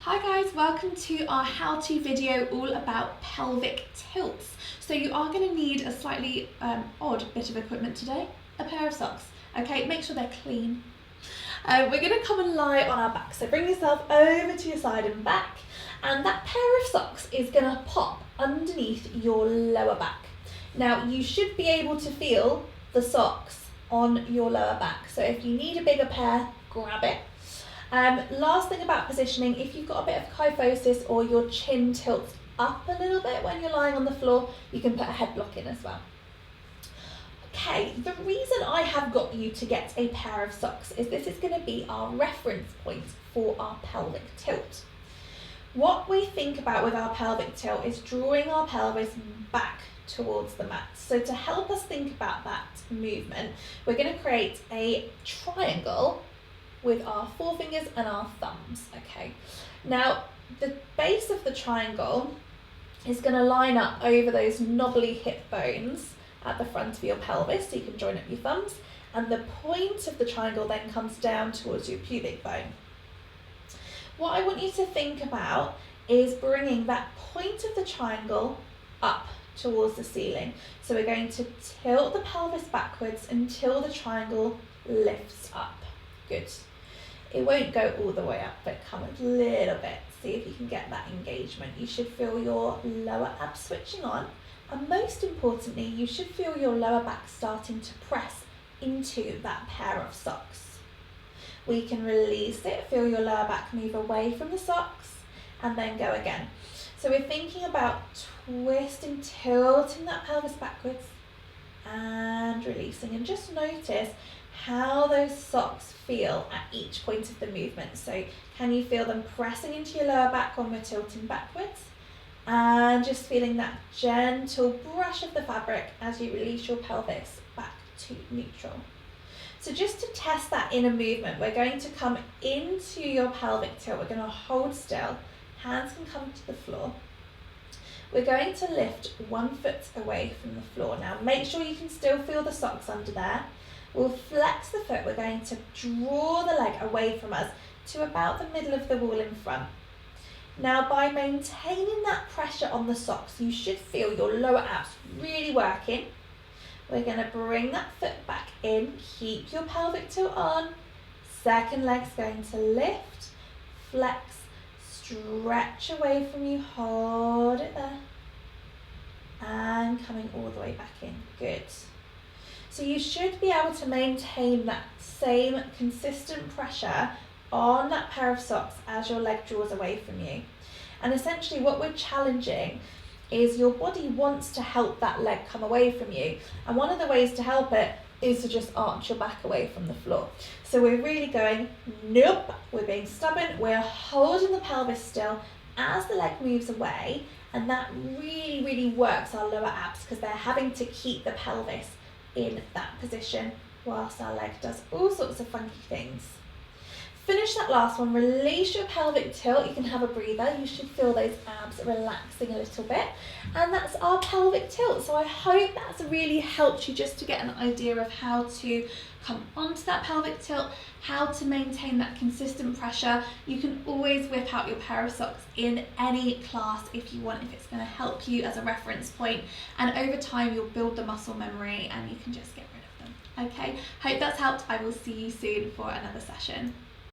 Hi guys, welcome to our how-to video all about pelvic tilts. So you are going to need a slightly odd bit of equipment today, a pair of socks. Okay, make sure they're clean. We're going to come and lie on our back. So bring yourself over to your side and back, and that pair of socks is going to pop underneath your lower back. Now you should be able to feel the socks on your lower back. So if you need a bigger pair, grab it. Last thing about positioning, if you've got a bit of kyphosis or your chin tilts up a little bit when you're lying on the floor, you can put a head block in as well. Okay, the reason I have got you to get a pair of socks is this is going to be our reference point for our pelvic tilt. What we think about with our pelvic tilt is drawing our pelvis back towards the mat. So to help us think about that movement, we're going to create a triangle with our forefingers and our thumbs. Okay, now the base of the triangle is going to line up over those knobbly hip bones at the front of your pelvis, so you can join up your thumbs, and the point of the triangle then comes down towards your pubic bone. What I want you to think about is bringing that point of the triangle up towards the ceiling. So we're going to tilt the pelvis backwards until the triangle lifts up. Good. It won't go all the way up, but come a little bit. See if you can get that engagement. You should feel your lower abs switching on, and most importantly, you should feel your lower back starting to press into that pair of socks. We can release it, feel your lower back move away from the socks, and then go again. So we're thinking about twisting, tilting that pelvis backwards, and releasing, and just notice how those socks feel at each point of the movement. So can you feel them pressing into your lower back when we're tilting backwards? And just feeling that gentle brush of the fabric as you release your pelvis back to neutral. So just to test that inner movement, we're going to come into your pelvic tilt. We're going to hold still. Hands can come to the floor. We're going to lift 1 foot away from the floor. Now make sure you can still feel the socks under there. We'll flex the foot. We're going to draw the leg away from us to about the middle of the wall in front. Now by maintaining that pressure on the socks, you should feel your lower abs really working. We're going to bring that foot back in, keep your pelvic tilt on. Second leg's going to lift, flex, stretch away from you, hold it there, and coming all the way back in. Good. So you should be able to maintain that same consistent pressure on that pair of socks as your leg draws away from you. And essentially what we're challenging is your body wants to help that leg come away from you. And one of the ways to help it is to just arch your back away from the floor. So we're really going, nope, we're being stubborn, we're holding the pelvis still as the leg moves away, and that really, really works our lower abs because they're having to keep the pelvis in that position whilst our leg does all sorts of funky things. Finish that last one, release your pelvic tilt. You can have a breather. You should feel those abs relaxing a little bit. And that's our pelvic tilt. So I hope that's really helped you just to get an idea of how to come onto that pelvic tilt, how to maintain that consistent pressure. You can always whip out your pair of socks in any class if you want, if it's going to help you as a reference point. And over time, you'll build the muscle memory and you can just get rid of them. Okay, hope that's helped. I will see you soon for another session.